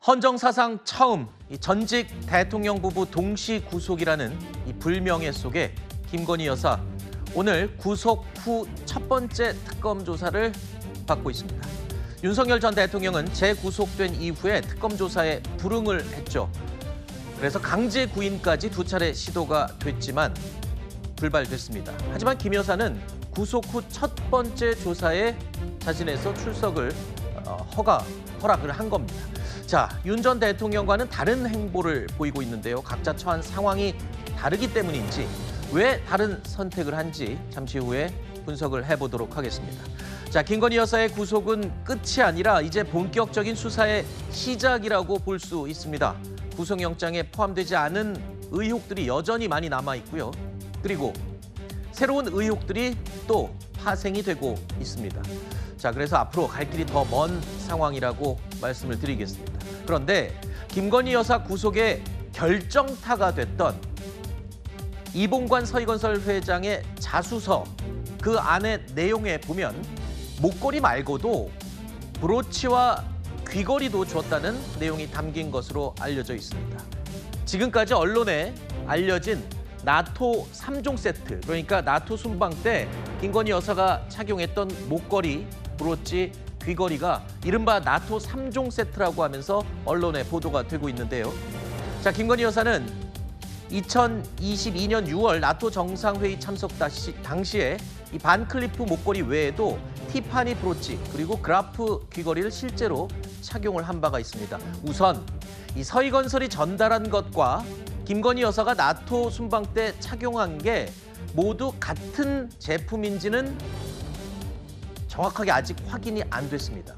헌정사상 처음 이 전직 대통령 부부 동시 구속이라는 이 불명예 속에 김건희 여사 오늘 구속 후 첫 번째 특검 조사를 받고 있습니다. 윤석열 전 대통령은 재구속된 이후에 특검 조사에 불응을 했죠. 그래서 강제 구인까지 두 차례 시도가 됐지만 불발됐습니다. 하지만 김 여사는 구속 후 첫 번째 조사에 자신에서 출석을 허락을 한 겁니다. 자, 윤 전 대통령과는 다른 행보를 보이고 있는데요. 각자 처한 상황이 다르기 때문인지 왜 다른 선택을 한지 잠시 후에 분석을 해보도록 하겠습니다. 자, 김건희 여사의 구속은 끝이 아니라 이제 본격적인 수사의 시작이라고 볼 수 있습니다. 구속영장에 포함되지 않은 의혹들이 여전히 많이 남아 있고요. 그리고 새로운 의혹들이 또 파생이 되고 있습니다. 자, 그래서 앞으로 갈 길이 더 먼 상황이라고 말씀을 드리겠습니다. 그런데 김건희 여사 구속의 결정타가 됐던 이봉관 서희건설 회장의 자수서 그 안에 내용에 보면 목걸이 말고도 브로치와 귀걸이도 줬다는 내용이 담긴 것으로 알려져 있습니다. 지금까지 언론에 알려진 나토 3종 세트, 그러니까 나토 순방 때 김건희 여사가 착용했던 목걸이, 브로치, 귀걸이가 이른바 나토 3종 세트라고 하면서 언론에 보도가 되고 있는데요. 자, 김건희 여사는 2022년 6월 나토 정상회의 참석 당시에 이 반클리프 목걸이 외에도 티파니 브로치 그리고 그라프 귀걸이를 실제로 착용을 한 바가 있습니다. 우선 이 서희건설이 전달한 것과 김건희 여사가 나토 순방 때 착용한 게 모두 같은 제품인지는 정확하게 아직 확인이 안 됐습니다.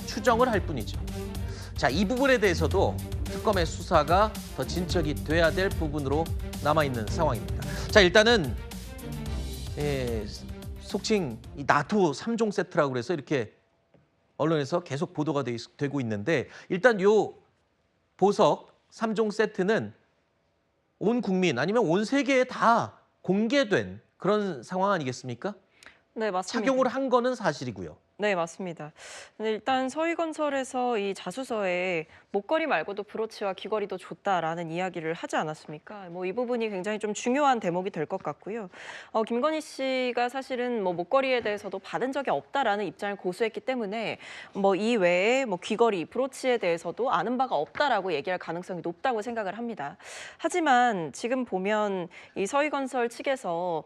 추정을 할 뿐이죠. 자, 이 부분에 대해서도 특검의 수사가 더 진척이 돼야 될 부분으로 남아있는 상황입니다. 자, 일단은 속칭 이 나토 3종 세트라고 그래서 이렇게 언론에서 계속 보도가 되고 있는데 일단 요 보석 3종 세트는 온 국민 아니면 온 세계에 다 공개된 그런 상황 아니겠습니까? 네, 맞습니다. 착용을 한 거는 사실이고요. 네, 맞습니다. 근데 일단 서희건설에서 이 자수서에 목걸이 말고도 브로치와 귀걸이도 줬다라는 이야기를 하지 않았습니까? 뭐 이 부분이 굉장히 좀 중요한 대목이 될 것 같고요. 김건희 씨가 사실은 뭐 목걸이에 대해서도 받은 적이 없다라는 입장을 고수했기 때문에 뭐 이 외에 뭐 귀걸이, 브로치에 대해서도 아는 바가 없다라고 얘기할 가능성이 높다고 생각을 합니다. 하지만 지금 보면 이 서희건설 측에서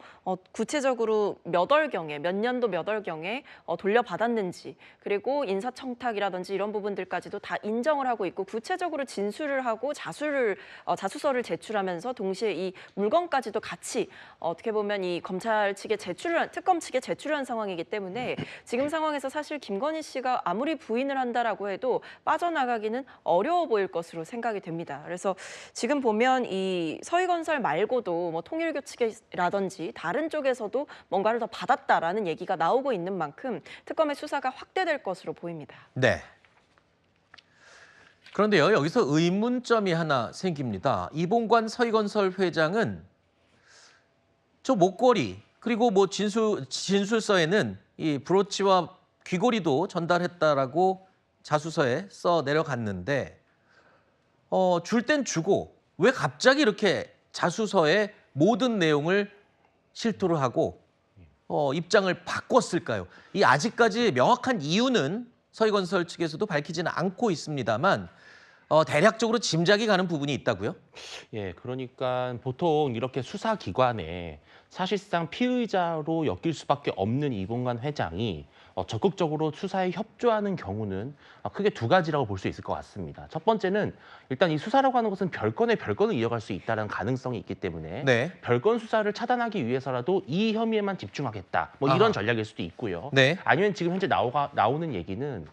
구체적으로 몇 월경에, 몇 년도 몇 월경에 돌려받았는지 그리고 인사청탁이라든지 이런 부분들까지도 다 인정을 하고 있고 구체적으로 진술을 하고 자수서를 제출하면서 동시에 이 물건까지도 같이 어떻게 보면 이 검찰 측에 특검 측에 제출한 상황이기 때문에 지금 상황에서 사실 김건희 씨가 아무리 부인을 한다라고 해도 빠져나가기는 어려워 보일 것으로 생각이 됩니다. 그래서 지금 보면 이 서희건설 말고도 뭐 통일교 측이라든지 다른 쪽에서도 뭔가를 더 받았다라는 얘기가 나오고 있는 만큼 특검의 수사가 확대될 것으로 보입니다. 네. 그런데요, 여기서 의문점이 하나 생깁니다. 이봉관 서희건설 회장은 저 목걸이 그리고 뭐 진술서에는 이 브로치와 귀걸이도 전달했다라고 자수서에 써 내려갔는데 줄 땐 주고 왜 갑자기 이렇게 자수서에 모든 내용을 실토를 하고 입장을 바꿨을까요? 이 아직까지 명확한 이유는 서희건설 측에서도 밝히지는 않고 있습니다만 대략적으로 짐작이 가는 부분이 있다고요? 예, 그러니까 보통 이렇게 수사기관에 사실상 피의자로 엮일 수밖에 없는 이봉관 회장이 적극적으로 수사에 협조하는 경우는 크게 두 가지라고 볼 수 있을 것 같습니다. 첫 번째는 일단 이 수사라고 하는 것은 별건의 별건을 이어갈 수 있다는 가능성이 있기 때문에 네. 별건 수사를 차단하기 위해서라도 이 혐의에만 집중하겠다. 뭐 이런 아하. 전략일 수도 있고요. 네. 아니면 지금 현재 나오는 얘기는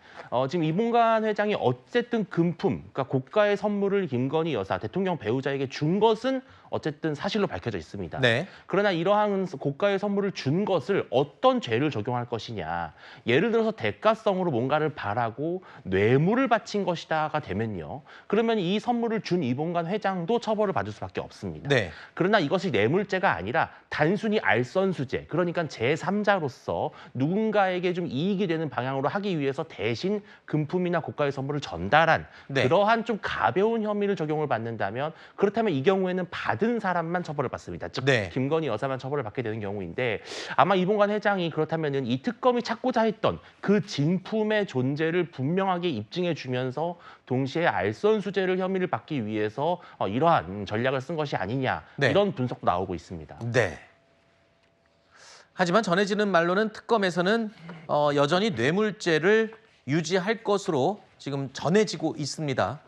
지금 이봉관 회장이 어쨌든 금품, 그러니까 고가의 선물을 김건희 여사, 대통령 배우자에게 준 것은 어쨌든 사실로 밝혀져 있습니다. 네. 그러나 이러한 고가의 선물을 준 것을 어떤 죄를 적용할 것이냐. 예를 들어서 대가성으로 뭔가를 바라고 뇌물을 바친 것이다가 되면요. 그러면 이 선물을 준 이봉관 회장도 처벌을 받을 수밖에 없습니다. 네. 그러나 이것이 뇌물죄가 아니라 단순히 알선수재, 그러니까 제3자로서 누군가에게 좀 이익이 되는 방향으로 하기 위해서 대신 금품이나 고가의 선물을 전달한 네. 그러한 좀 가벼운 혐의를 적용을 받는다면 그렇다면 이 경우에는 받은 사람만 처벌을 받습니다. 즉 네. 김건희 여사만 처벌을 받게 되는 경우인데 아마 이봉관 회장이 그렇다면은 이 특검이 찾고자 했던 그 진품의 존재를 분명하게 입증해 주면서 동시에 알선수재를 혐의를 받기 위해서 이러한 전략을 쓴 것이 아니냐 네. 이런 분석도 나오고 있습니다. 네. 하지만 전해지는 말로는 특검에서는 여전히 뇌물죄를 유지할 것으로 지금 전해지고 있습니다.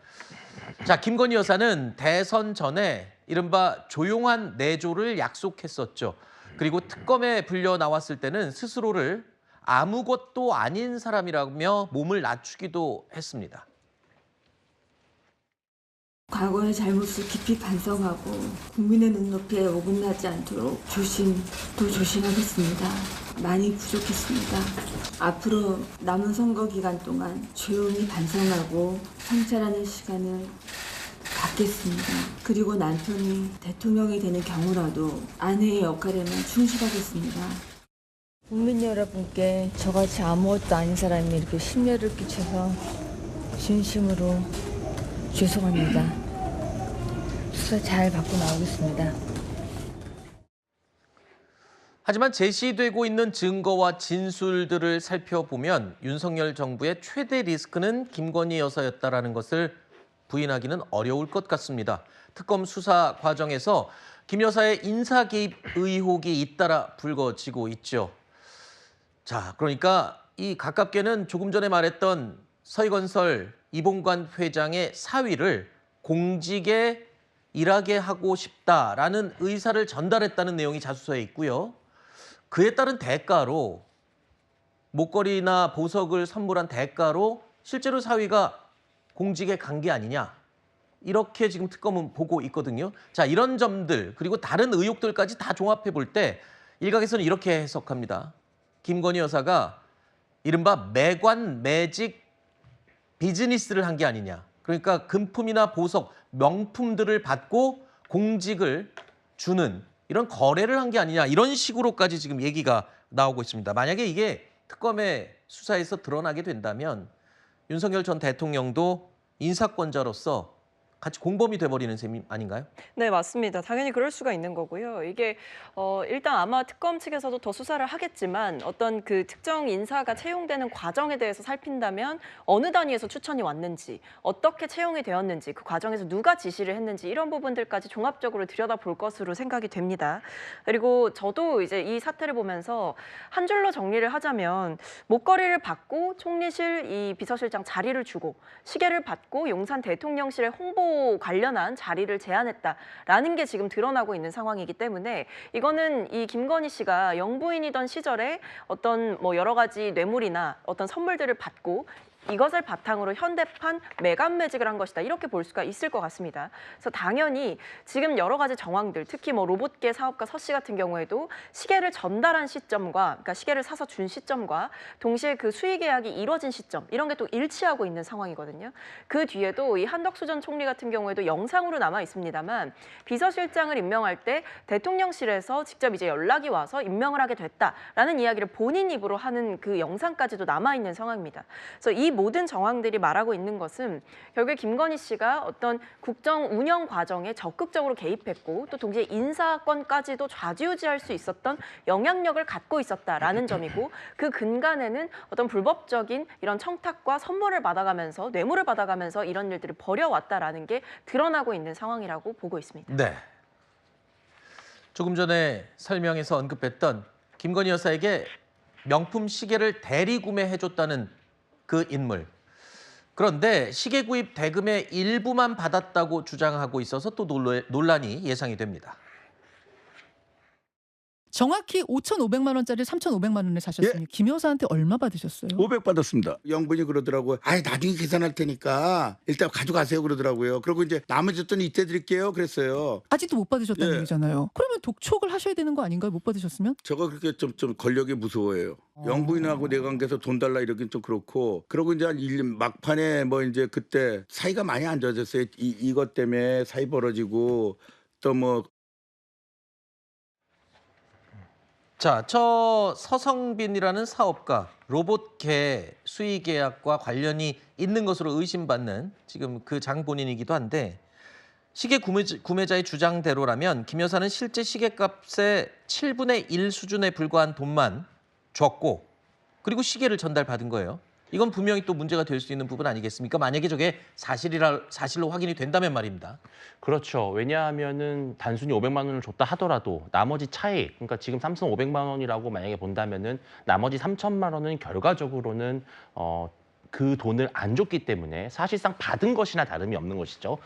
자, 김건희 여사는 대선 전에 이른바 조용한 내조를 약속했었죠. 그리고 특검에 불려 나왔을 때는 스스로를 아무것도 아닌 사람이라며 몸을 낮추기도 했습니다. 과거의 잘못을 깊이 반성하고 국민의 눈높이에 어긋나지 않도록 더 조심하겠습니다. 많이 부족했습니다. 앞으로 남은 선거 기간 동안 조용히 반성하고 성찰하는 시간을 갖겠습니다. 그리고 남편이 대통령이 되는 경우라도 아내의 역할에만 충실하겠습니다. 국민 여러분께 저같이 아무것도 아닌 사람이 이렇게 심려를 끼쳐서 진심으로 죄송합니다. 수사 잘 받고 나오겠습니다. 하지만 제시되고 있는 증거와 진술들을 살펴보면 윤석열 정부의 최대 리스크는 김건희 여사였다라는 것을 부인하기는 어려울 것 같습니다. 특검 수사 과정에서 김 여사의 인사 개입 의혹이 잇따라 불거지고 있죠. 자, 그러니까 이 가깝게는 조금 전에 말했던 서희건설 이봉관 회장의 사위를 공직에 일하게 하고 싶다라는 의사를 전달했다는 내용이 자수서에 있고요. 그에 따른 대가로 목걸이나 보석을 선물한 대가로 실제로 사위가 공직에 간 게 아니냐. 이렇게 지금 특검은 보고 있거든요. 자, 이런 점들 그리고 다른 의혹들까지 다 종합해 볼 때 일각에서는 이렇게 해석합니다. 김건희 여사가 이른바 매관 매직 비즈니스를 한 게 아니냐. 그러니까 금품이나 보석, 명품들을 받고 공직을 주는 이런 거래를 한 게 아니냐. 이런 식으로까지 지금 얘기가 나오고 있습니다. 만약에 이게 특검의 수사에서 드러나게 된다면 윤석열 전 대통령도 인사권자로서 같이 공범이 돼버리는 셈이 아닌가요? 네, 맞습니다. 당연히 그럴 수가 있는 거고요. 이게 일단 아마 특검 측에서도 더 수사를 하겠지만 어떤 그 특정 인사가 채용되는 과정에 대해서 살핀다면 어느 단위에서 추천이 왔는지, 어떻게 채용이 되었는지, 그 과정에서 누가 지시를 했는지 이런 부분들까지 종합적으로 들여다볼 것으로 생각이 됩니다. 그리고 저도 이제 이 사태를 보면서 한 줄로 정리를 하자면 목걸이를 받고 총리실 이 비서실장 자리를 주고 시계를 받고 용산 대통령실의 홍보 관련한 자리를 제안했다라는 게 지금 드러나고 있는 상황이기 때문에 이거는 이 김건희 씨가 영부인이던 시절에 어떤 뭐 여러 가지 뇌물이나 어떤 선물들을 받고 이것을 바탕으로 현대판 매간매직을 한 것이다. 이렇게 볼 수가 있을 것 같습니다. 그래서 당연히 지금 여러 가지 정황들, 특히 뭐 로봇계 사업가 서 씨 같은 경우에도 시계를 전달한 시점과, 그러니까 시계를 사서 준 시점과 동시에 그 수의 계약이 이루어진 시점, 이런 게 또 일치하고 있는 상황이거든요. 그 뒤에도 이 한덕수 전 총리 같은 경우에도 영상으로 남아 있습니다만 비서실장을 임명할 때 대통령실에서 직접 이제 연락이 와서 임명을 하게 됐다라는 이야기를 본인 입으로 하는 그 영상까지도 남아 있는 상황입니다. 그래서 이 모든 정황들이 말하고 있는 것은 결국에 김건희 씨가 어떤 국정 운영 과정에 적극적으로 개입했고 또 동시에 인사권까지도 좌지우지할 수 있었던 영향력을 갖고 있었다라는 점이고 그 근간에는 어떤 불법적인 이런 청탁과 선물을 받아가면서 뇌물을 받아가면서 이런 일들을 벌여왔다라는 게 드러나고 있는 상황이라고 보고 있습니다. 네. 조금 전에 설명에서 언급했던 김건희 여사에게 명품 시계를 대리 구매해줬다는 그 인물. 그런데 시계 구입 대금의 일부만 받았다고 주장하고 있어서 또 논란이 예상이 됩니다. 정확히 5,500만 원짜리 3,500만 원에 사셨으니 김 여사한테 얼마 받으셨어요? 500 받았습니다. 영분이 그러더라고요. 아예 나중에 계산할 테니까 일단 가져가세요 그러더라고요. 그리고 이제 나머지 돈 이때 드릴게요 그랬어요. 아직도 못 받으셨다는 예. 얘기잖아요. 그러면 독촉을 하셔야 되는 거 아닌가요? 못 받으셨으면? 저가 그렇게 좀 권력이 무서워해요. 영부인하고 내 관계에서 돈 달라 이러긴 좀 그렇고. 그러고 이제 한 1년 막판에 뭐 이제 그때 사이가 많이 안 좋아졌어요. 이것 때문에 사이 벌어지고 또 뭐 자, 저 서성빈이라는 사업가 로봇개 수의 계약과 관련이 있는 것으로 의심받는 지금 그 장본인이기도 한데 시계 구매자의 주장대로라면 김 여사는 실제 시계값의 7분의 1 수준에 불과한 돈만 줬고 그리고 시계를 전달받은 거예요. 이건 분명히 또 문제가 될 수 있는 부분 아니겠습니까? 만약에 저게 사실로 확인이 된다면 말입니다. 그렇죠. 왜냐하면은 단순히 500만 원을 줬다 하더라도 나머지 차액, 그러니까 지금 3,500만 원이라고 만약에 본다면은 나머지 3,000만 원은 결과적으로는 그 돈을 안 줬기 때문에 사실상 받은 것이나 다름이 없는 것이죠.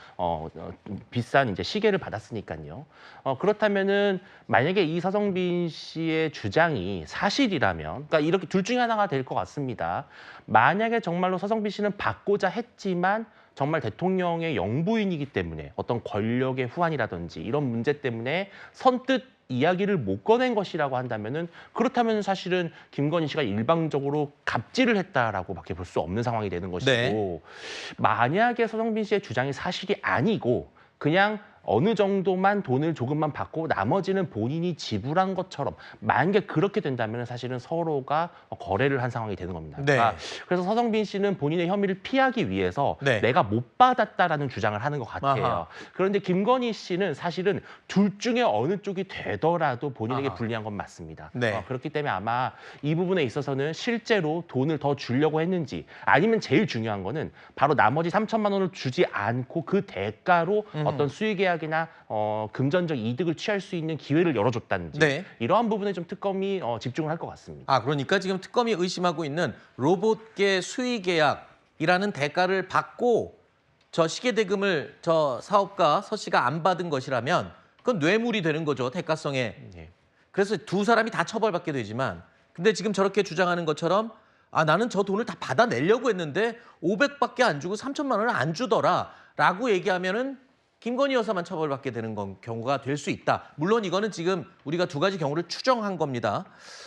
비싼 이제 시계를 받았으니까요. 그렇다면은 만약에 이 서성빈 씨의 주장이 사실이라면, 그러니까 이렇게 둘 중에 하나가 될 것 같습니다. 만약에 정말로 서성빈 씨는 받고자 했지만 정말 대통령의 영부인이기 때문에 어떤 권력의 후환이라든지 이런 문제 때문에 선뜻 이야기를 못 꺼낸 것이라고 한다면은 그렇다면 사실은 김건희 씨가 일방적으로 갑질을 했다라고밖에 볼 수 없는 상황이 되는 것이고 네. 만약에 서성빈 씨의 주장이 사실이 아니고 그냥 어느 정도만 돈을 조금만 받고 나머지는 본인이 지불한 것처럼 만약에 그렇게 된다면 사실은 서로가 거래를 한 상황이 되는 겁니다. 네. 그래서 서성빈 씨는 본인의 혐의를 피하기 위해서 네. 내가 못 받았다라는 주장을 하는 것 같아요. 아하. 그런데 김건희 씨는 사실은 둘 중에 어느 쪽이 되더라도 본인에게 아하. 불리한 건 맞습니다. 네. 그렇기 때문에 아마 이 부분에 있어서는 실제로 돈을 더 주려고 했는지 아니면 제일 중요한 거는 바로 나머지 3,000만 원을 주지 않고 그 대가로 어떤 수의 계약이나 금전적 이득을 취할 수 있는 기회를 열어줬다든지 네. 이러한 부분에 좀 특검이 집중을 할 것 같습니다. 아, 그러니까 지금 특검이 의심하고 있는 로봇계 수의 계약이라는 대가를 받고 저 시계 대금을 저 사업가 서 씨가 안 받은 것이라면 그건 뇌물이 되는 거죠, 대가성에. 예. 그래서 두 사람이 다 처벌받게 되지만 근데 지금 저렇게 주장하는 것처럼 아, 나는 저 돈을 다 받아내려고 했는데 500밖에 안 주고 3,000만 원을 안 주더라라고 얘기하면은 김건희 여사만 처벌받게 되는 경우가 될 수 있다. 물론 이거는 지금 우리가 두 가지 경우를 추정한 겁니다.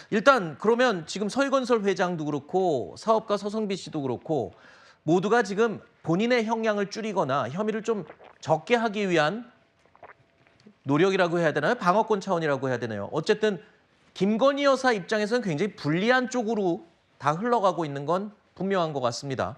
일단 그러면 지금 서희건설 회장도 그렇고 사업가 서성빈 씨도 그렇고 모두가 지금 본인의 형량을 줄이거나 혐의를 좀 적게 하기 위한 노력이라고 해야 되나요? 방어권 차원이라고 해야 되나요? 어쨌든 김건희 여사 입장에서는 굉장히 불리한 쪽으로 다 흘러가고 있는 건 분명한 것 같습니다.